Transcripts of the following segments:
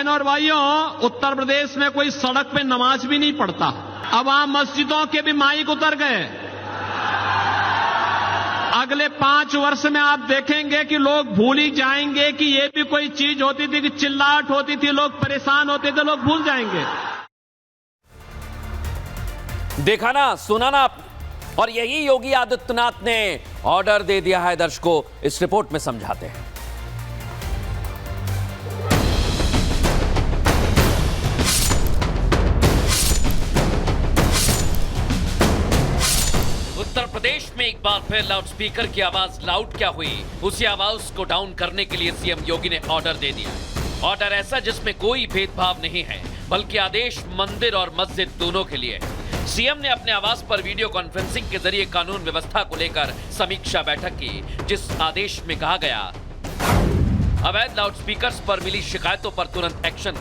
बहनों और भाइयों, उत्तर प्रदेश में कोई सड़क पे नमाज भी नहीं पढ़ता। अब वहां मस्जिदों के भी माइक उतर गए। अगले 5 वर्ष में आप देखेंगे कि लोग भूल ही जाएंगे कि ये भी कोई चीज होती थी, कि चिल्लाहट होती थी, लोग परेशान होते थे, लोग भूल जाएंगे। देखा ना, सुना ना आपने, और यही योगी आदित्यनाथ ने ऑर्डर दे दिया है। दर्शकों, इस रिपोर्ट में समझाते हैं। उत्तर प्रदेश में एक बार फिर लाउडस्पीकर की आवाज लाउड क्या हुई, उसी आवाज को डाउन करने के लिए सीएम योगी ने ऑर्डर दे दिया है। ऑर्डर ऐसा जिसमें कोई भेदभाव नहीं है, बल्कि आदेश मंदिर और मस्जिद दोनों के लिए है। सीएम ने अपने आवास पर वीडियो कॉन्फ्रेंसिंग के जरिए कानून व्यवस्था को लेकर समीक्षा बैठक की, जिस आदेश में कहा गया अवैध लाउडस्पीकर्स पर मिली शिकायतों पर तुरंत एक्शन,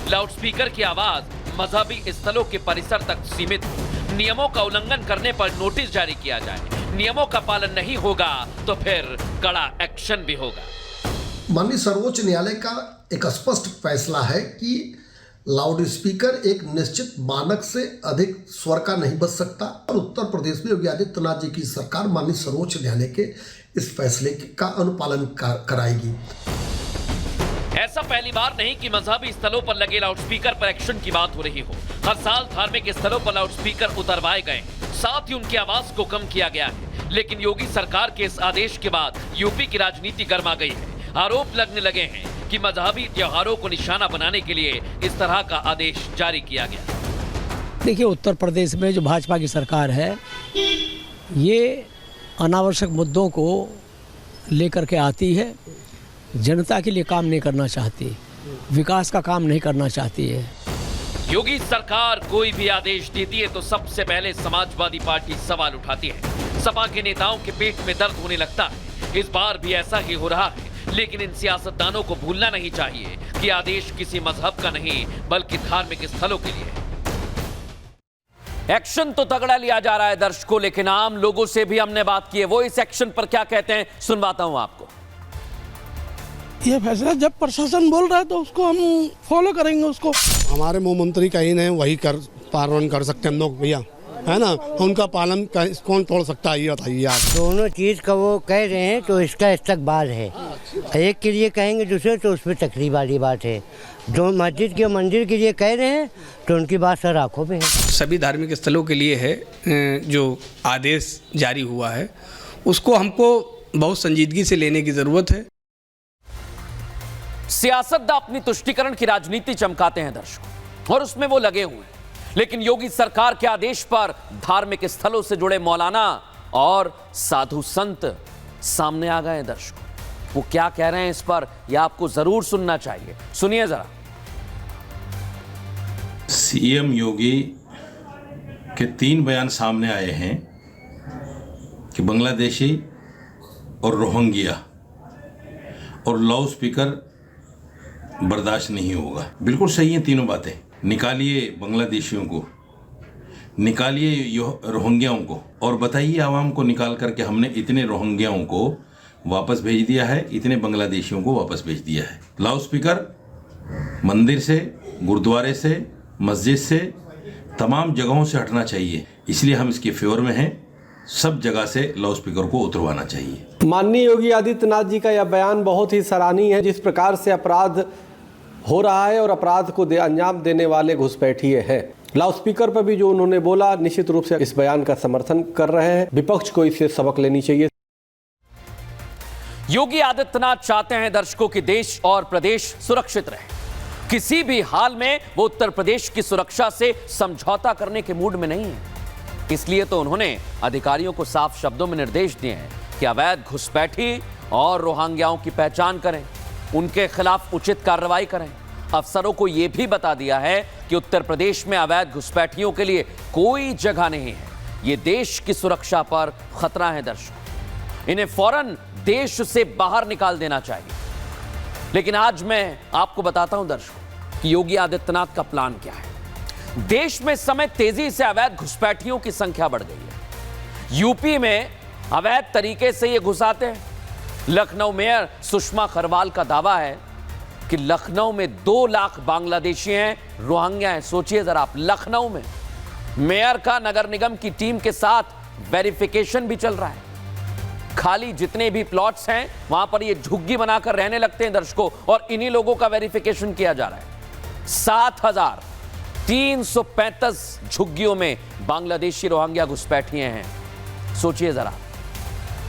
लाउडस्पीकर की आवाज मजहबी स्थलों के परिसर तक सीमित, नियमों का उल्लंघन करने पर नोटिस जारी किया जाए, नियमों का पालन नहीं होगा तो फिर कड़ा एक्शन भी होगा। माननीय सर्वोच्च न्यायालय का एक स्पष्ट फैसला है कि लाउड स्पीकर एक निश्चित मानक से अधिक स्वर का नहीं बच सकता, और उत्तर प्रदेश में योगी आदित्यनाथ जी की सरकार माननीय सर्वोच्च न्यायालय के इस फैसले का अनुपालन कराएगी। ऐसा पहली बार नहीं कि मजहबी स्थलों पर लगे लाउडस्पीकर पर एक्शन की बात हो रही हो। हर साल धार्मिक स्थलों पर लाउडस्पीकर उतरवाए गए, साथ ही उनकी आवाज को कम किया गया है। लेकिन योगी सरकार के इस आदेश के बाद यूपी की राजनीति गर्मा गई है। आरोप लगने लगे हैं कि मजहबी त्योहारों को निशाना बनाने के लिए इस तरह का आदेश जारी किया गया। देखिए, उत्तर प्रदेश में जो भाजपा की सरकार है, ये अनावश्यक मुद्दों को लेकर के आती है, जनता के लिए काम नहीं करना चाहती, विकास का काम नहीं करना चाहती है। योगी सरकार कोई भी आदेश देती है तो सबसे पहले समाजवादी पार्टी सवाल उठाती है। सपा के नेताओं के पेट में दर्द होने लगता है। इस बार भी ऐसा ही हो रहा है, लेकिन इन सियासतदानों को भूलना नहीं चाहिए कि आदेश किसी मजहब का नहीं, बल्कि धार्मिक स्थलों के लिए। एक्शन तो तगड़ा लिया जा रहा है दर्शकों, लेकिन आम लोगों से भी हमने बात की है। वो इस एक्शन पर क्या कहते हैं, सुनवाता हूं आपको। ये फैसला जब प्रशासन बोल रहा है तो उसको हम फॉलो करेंगे। उसको हमारे मुख्य मंत्री कहीं नहीं वही पालन कर सकते हम लोग भैया, है ना। उनका पालन कौन तोड़ सकता है, ये बताइए आप। दोनों चीज का वो कह रहे हैं तो इसका इस्तकबाल है। एक के लिए कहेंगे दूसरे तो उसमें तकलीफ वाली बात है। जो मस्जिद के मंदिर के लिए कह रहे हैं तो उनकी बात सर आंखों पे है। सभी धार्मिक स्थलों के लिए है जो आदेश जारी हुआ है, उसको हमको बहुत संजीदगी से लेने की जरूरत है। सियासतदान अपनी तुष्टीकरण की राजनीति चमकाते हैं दर्शकों, और उसमें वो लगे हुए हैं। लेकिन योगी सरकार के आदेश पर धार्मिक स्थलों से जुड़े मौलाना और साधु संत सामने आ गए दर्शकों। वो क्या कह रहे हैं इस पर, यह आपको जरूर सुनना चाहिए। सुनिए जरा। सीएम योगी के 3 बयान सामने आए हैं कि बांग्लादेशी और रोहिंग्या और लाउड स्पीकर बर्दाश्त नहीं होगा। बिल्कुल सही है तीनों बातें। निकालिए बांग्लादेशियों को, निकालिए रोहिंग्याओं को, और बताइए आवाम को निकाल करके हमने इतने रोहिंग्याओं को वापस भेज दिया है, इतने बांग्लादेशियों को वापस भेज दिया है। लाउड स्पीकर मंदिर से, गुरुद्वारे से, मस्जिद से, तमाम जगहों से हटना चाहिए। इसलिए हम इसके फेवर में हैं। सब जगह से लाउड स्पीकर को उतरवाना चाहिए। माननीय योगी आदित्यनाथ जी का यह बयान बहुत ही सराहनीय है। जिस प्रकार से अपराध हो रहा है और अपराध को अंजाम देने वाले घुसपैठिए हैं, लाउड स्पीकर पर भी जो उन्होंने बोला, निश्चित रूप से इस बयान का समर्थन कर रहे हैं। विपक्ष को इससे सबक लेनी चाहिए। योगी आदित्यनाथ चाहते हैं दर्शकों कि देश और प्रदेश सुरक्षित रहे। किसी भी हाल में वो उत्तर प्रदेश की सुरक्षा से समझौता करने के मूड में नहीं है। इसलिए तो उन्होंने अधिकारियों को साफ शब्दों में निर्देश दिए हैं कि अवैध घुसपैठी और रोहिंग्याओं की पहचान करें, उनके खिलाफ उचित कार्रवाई करें। अफसरों को यह भी बता दिया है कि उत्तर प्रदेश में अवैध घुसपैठियों के लिए कोई जगह नहीं है। ये देश की सुरक्षा पर खतरा है दर्शकों, इन्हें फौरन देश से बाहर निकाल देना चाहिए। लेकिन आज मैं आपको बताता हूं दर्शकों कि योगी आदित्यनाथ का प्लान क्या है। देश में इस समय तेजी से अवैध घुसपैठियों की संख्या बढ़ गई है। यूपी में अवैध तरीके से ये घुसाते हैं। लखनऊ मेयर सुषमा खरवाल का दावा है कि लखनऊ में 2 लाख बांग्लादेशी हैं, रोहिंग्या हैं। सोचिए जरा आप, लखनऊ में मेयर का नगर निगम की टीम के साथ वेरिफिकेशन भी चल रहा है। खाली जितने भी प्लॉट्स हैं वहां पर ये झुग्गी बनाकर रहने लगते हैं दर्शकों, और इन्हीं लोगों का वेरिफिकेशन किया जा रहा है। 7,335 झुग्गियों में बांग्लादेशी रोहिंग्या घुसपैठिए हैं, सोचिए जरा।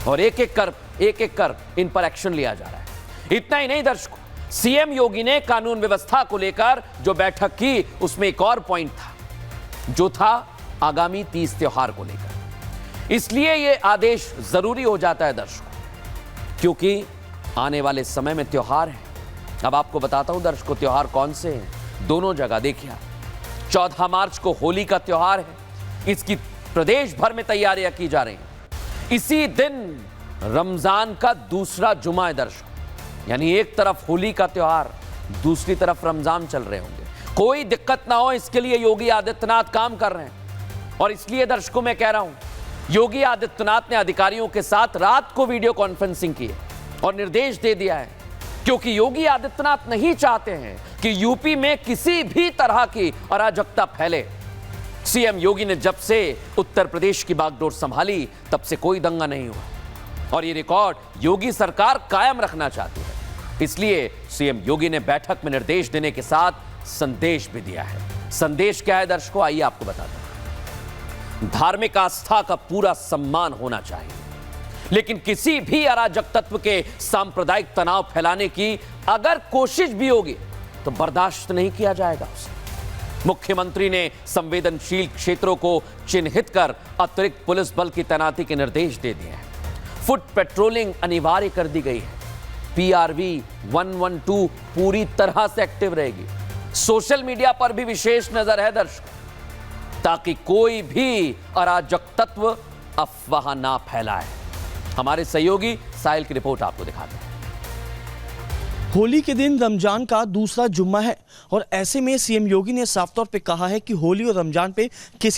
और एक एक कर इन पर एक्शन लिया जा रहा है। इतना ही नहीं दर्शकों, सीएम योगी ने कानून व्यवस्था को लेकर जो बैठक की उसमें एक और पॉइंट था, जो था आगामी 30 त्योहार को लेकर। इसलिए यह आदेश जरूरी हो जाता है दर्शकों, क्योंकि आने वाले समय में त्योहार है। अब आपको बताता हूं दर्शकों त्योहार कौन से हैं। दोनों जगह देखिए, 14 मार्च को होली का त्योहार है, इसकी प्रदेश भर में तैयारियां की जा रही हैं। इसी दिन रमजान का दूसरा जुमा है दर्शकों, यानी एक तरफ होली का त्योहार, दूसरी तरफ रमजान चल रहे होंगे। कोई दिक्कत ना हो इसके लिए योगी आदित्यनाथ काम कर रहे हैं। और इसलिए दर्शकों मैं कह रहा हूं, योगी आदित्यनाथ ने अधिकारियों के साथ रात को वीडियो कॉन्फ्रेंसिंग की और निर्देश दे दिया है, क्योंकि योगी आदित्यनाथ नहीं चाहते हैं कि यूपी में किसी भी तरह की अराजकता फैले। सीएम योगी ने जब से उत्तर प्रदेश की बागडोर संभाली तब से कोई दंगा नहीं हुआ, और ये रिकॉर्ड योगी सरकार कायम रखना चाहती है। इसलिए सीएम योगी ने बैठक में निर्देश देने के साथ संदेश भी दिया है। संदेश क्या है दर्शकों, आइए आपको बताता हूं। धार्मिक आस्था का पूरा सम्मान होना चाहिए, लेकिन किसी भी अराजक तत्व के सांप्रदायिक तनाव फैलाने की अगर कोशिश भी होगी तो बर्दाश्त नहीं किया जाएगा उसे। मुख्यमंत्री ने संवेदनशील क्षेत्रों को चिन्हित कर अतिरिक्त पुलिस बल की तैनाती के निर्देश दे दिए हैं। फुट पेट्रोलिंग अनिवार्य कर दी गई है। PRV 112 पूरी तरह से एक्टिव रहेगी। सोशल मीडिया पर भी विशेष नजर है दर्शकों, ताकि कोई भी अराजक तत्व अफवाह ना फैलाए। हमारे सहयोगी साहिल की रिपोर्ट आपको दिखाते हैं। होली के दिन रमजान का दूसरा जुम्मा है, और ऐसे में सीएम योगी ने साफ तौर पे कहा है कि होली और रमजान पे किसी